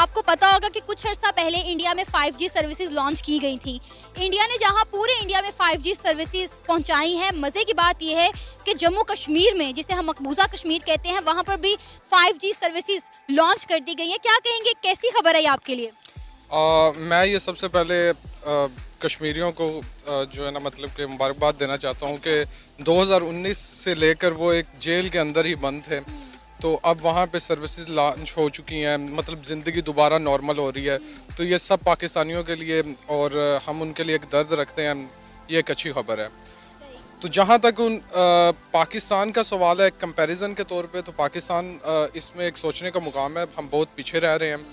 आपको पता होगा कि कुछ अर्सा पहले इंडिया में 5G सर्विसेज लॉन्च की गई थी। इंडिया ने जहां पूरे इंडिया में 5G सर्विसेज पहुंचाई हैं, मज़े की बात यह है कि जम्मू कश्मीर में, जिसे हम मकबूजा कश्मीर कहते हैं, वहां पर भी 5G सर्विसेज लॉन्च कर दी गई है। क्या कहेंगे, कैसी खबर है ये आपके लिए? मैं ये सबसे पहले कश्मीरियों को जो है ना मतलब कि मुबारकबाद देना चाहता हूँ कि 2019 से लेकर वो एक जेल के अंदर ही बंद थे, तो अब वहाँ पे सर्विसेज लॉन्च हो चुकी हैं, मतलब ज़िंदगी दोबारा नॉर्मल हो रही है। तो ये सब पाकिस्तानियों के लिए और हम उनके लिए एक दर्द रखते हैं, ये एक अच्छी खबर है। तो जहाँ तक पाकिस्तान का सवाल है कंपैरिजन के तौर पे, तो पाकिस्तान इसमें एक सोचने का मुकाम है। हम बहुत पीछे रह रहे हैं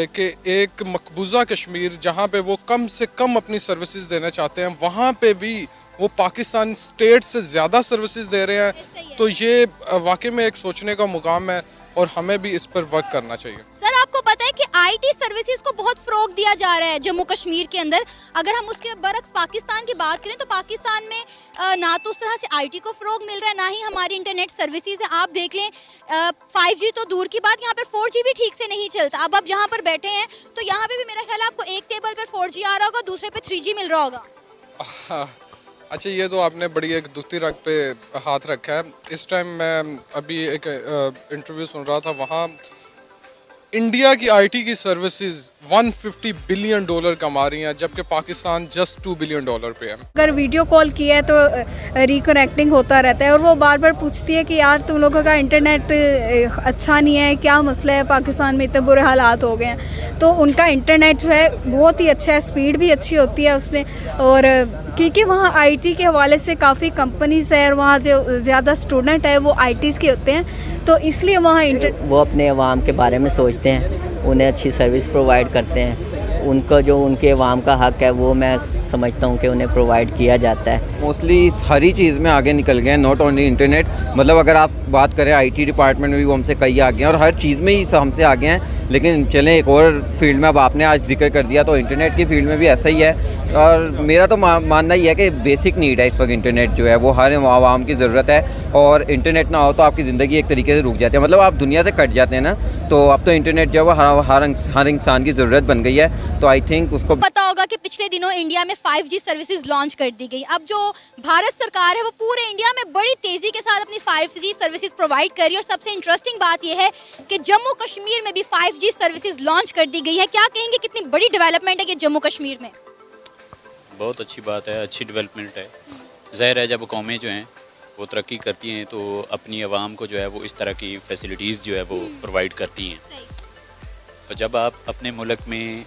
कि एक मकबूजा कश्मीर जहाँ पे वो कम से कम अपनी सर्विसेज देना चाहते हैं, वहाँ पे भी वो पाकिस्तान स्टेट से ज़्यादा सर्विसेज दे रहे हैं। तो ये वाकई में एक सोचने का मुकाम है और हमें भी इस पर वर्क करना चाहिए। सर, आपको पता है कि आईटी सर्विसेज को बहुत फ़रोग दिया जा रहा है जम्मू कश्मीर के अंदर। अगर हम उसके बरक्स पाकिस्तान की बात करें तो पाकिस्तान में ना तो उस तरह से आईटी को फ़रोग मिल रहा है, ना ही हमारी इंटरनेट सर्विसेज है। आप देख लें, 5G तो दूर की बात, यहाँ पर 4G भी ठीक से नहीं चलता। अब आप जहाँ पर बैठे हैं तो यहाँ पे भी मेरा ख्याल है आपको एक टेबल पर 4G आ रहा होगा, दूसरे पे 3G मिल रहा होगा। अच्छा, ये तो आपने बड़ी एक दुखती रग पे हाथ रखा है। इस टाइम मैं अभी एक इंटरव्यू सुन रहा था, वहाँ इंडिया की आईटी की सर्विसेज 150 बिलियन डॉलर कमा रही हैं, जबकि पाकिस्तान जस्ट 2 बिलियन डॉलर पे है। अगर वीडियो कॉल किया है तो रिकनेक्टिंग होता रहता है और वो बार बार पूछती है कि यार तुम लोगों का इंटरनेट अच्छा नहीं है, क्या मसला है, पाकिस्तान में इतने बुरे हालात हो गए हैं। तो उनका इंटरनेट जो है बहुत ही अच्छा है, स्पीड भी अच्छी होती है उसने। और क्योंकि वहाँ आईटी के हवाले से काफ़ी कंपनीज है और वहाँ जो ज़्यादा स्टूडेंट है वो आईटीज़ के होते हैं, तो इसलिए वहाँ वो अपने अवाम के बारे में सोचते हैं, उन्हें अच्छी सर्विस प्रोवाइड करते हैं। उनको जो उनके अवाम का हक़ है वो मैं समझता हूँ कि उन्हें प्रोवाइड किया जाता है। मोस्टली सारी चीज़ में आगे निकल गए हैं, नॉट ओनली इंटरनेट। मतलब अगर आप बात करें आईटी डिपार्टमेंट में भी वो हमसे कई आगे हैं और हर चीज़ में ही हमसे आगे हैं। लेकिन चलें एक और फील्ड में, अब आपने आज जिक्र कर दिया, तो इंटरनेट की फील्ड में भी ऐसा ही है। और मेरा तो मानना ही है कि बेसिक नीड है इस वक्त इंटरनेट जो है, वो हर आवाम की ज़रूरत है। और इंटरनेट ना हो तो आपकी ज़िंदगी एक तरीके से रुक जाती है, मतलब आप दुनिया से कट जाते हैं ना। तो अब तो इंटरनेट जो है वो हर इंसान की ज़रूरत बन गई है। तो आई थिंक उसको पता होगा कि पिछले दिनों इंडिया में 5G सर्विसेज लॉन्च कर दी गई। अब जो भारत सरकार है वो पूरे इंडिया में बड़ी तेज़ी के साथ अपनी 5G सर्विसेज प्रोवाइड कर रही है। और सबसे इंटरेस्टिंग बात यह है कि जम्मू कश्मीर में भी 5G सर्विसेज लॉन्च कर दी गई है। क्या कहेंगे, कितनी बड़ी डेवलपमेंट है कि जम्मू कश्मीर में? बहुत अच्छी बात है, अच्छी डेवलपमेंट है। ज़ाहिर है जब कौमें जो हैं वो तरक्की करती हैं तो अपनी आवाम को जो है वो इस तरह की फैसिलिटीज़ जो है वो प्रोवाइड करती हैं। और जब आप अपने मुल्क में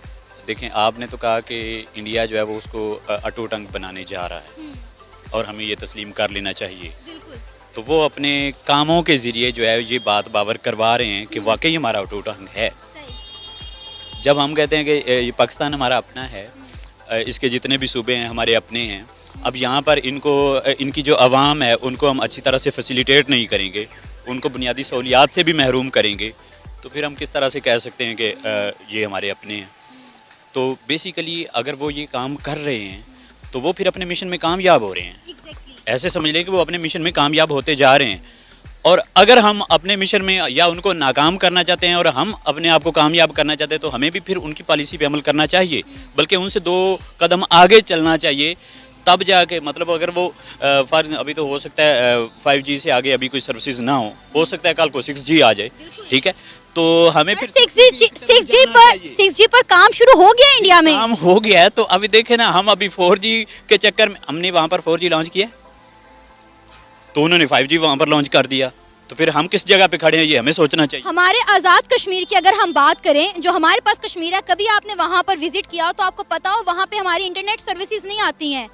देखें, आपने तो कहा कि इंडिया जो है वो उसको अटूट अंग बनाने जा रहा है और हमें ये तस्लीम कर लेना चाहिए। तो वो अपने कामों के ज़रिए जो है ये बात बावर करवा रहे हैं कि वाकई हमारा अटूट अंग है। जब हम कहते हैं कि ये पाकिस्तान हमारा अपना है, इसके जितने भी सूबे हैं हमारे अपने हैं, अब यहाँ पर इनकी जो आवाम है उनको हम अच्छी तरह से फैसिलिटेट नहीं करेंगे, उनको बुनियादी सहूलियात से भी महरूम करेंगे, तो फिर हम किस तरह से कह सकते हैं कि ये हमारे अपने हैं। तो बेसिकली अगर वो ये काम कर रहे हैं तो वो फिर अपने मिशन में कामयाब हो रहे हैं। ऐसे समझ लें कि वो अपने मिशन में कामयाब होते जा रहे हैं। और अगर हम अपने मिशन में या उनको नाकाम करना चाहते हैं और हम अपने आप को कामयाब करना चाहते हैं तो हमें भी फिर उनकी पॉलिसी पे अमल करना चाहिए, बल्कि उनसे 2 कदम आगे चलना चाहिए। तब जाके मतलब अगर वो फर्ज अभी तो हो सकता है 5G से आगे अभी कोई सर्विसेज ना हो सकता है कल को 6G आ जाए, ठीक है, तो हमें फिर 6G पर काम शुरू हो गया इंडिया में, काम हो गया है। तो अभी देखें ना, हम अभी 4G के चक्कर में हमने वहाँ पर 4G लॉन्च किया तो उन्होंने 5G वहाँ पर लॉन्च कर दिया, तो फिर हम किस जगह पे खड़े हैं ये हमें सोचना चाहिए। हमारे आज़ाद कश्मीर की अगर हम बात करें, जो हमारे पास कश्मीर है, कभी आपने वहाँ पर विजिट किया हो तो आपको पता हो वहाँ पे हमारी इंटरनेट सर्विसेज नहीं आती हैं।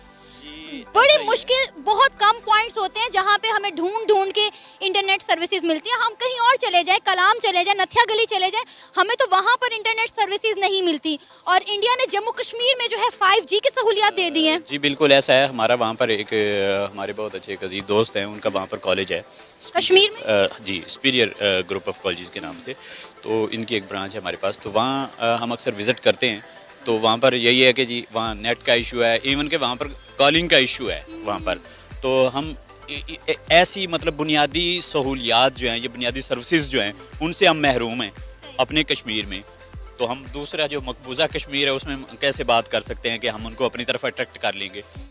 बड़ी मुश्किल, बहुत कम पॉइंट्स होते हैं जहाँ पे हमें ढूंढ के इंटरनेट सर्विसेज मिलती है। हम कहीं और चले जाएं, कलाम चले जाएं, नथिया गली चले जाएं, हमें तो वहाँ पर इंटरनेट सर्विसेज नहीं मिलती। और इंडिया ने जम्मू कश्मीर में जो है 5G की सहूलियात दे दी हैं। जी बिल्कुल ऐसा है। हमारा वहाँ पर एक हमारे बहुत अच्छे एक अजीज दोस्त हैं, उनका वहाँ पर कॉलेज है कश्मीर में, जी सुपीरियर ग्रुप ऑफ कॉलेज के नाम से। तो इनकी एक ब्रांच है हमारे पास, तो वहाँ हम अक्सर विज़िट करते हैं। तो वहाँ पर यही है कि जी वहाँ नेट का इशू है, इवन के वहाँ पर कॉलिंग का इशू है वहाँ पर। तो हम ऐसी मतलब बुनियादी सहूलियात जो हैं, ये बुनियादी सर्विसेज जो हैं, उनसे हम महरूम हैं अपने कश्मीर में। तो हम दूसरा जो मकबूजा कश्मीर है उसमें कैसे बात कर सकते हैं कि हम उनको अपनी तरफ अट्रैक्ट कर लेंगे।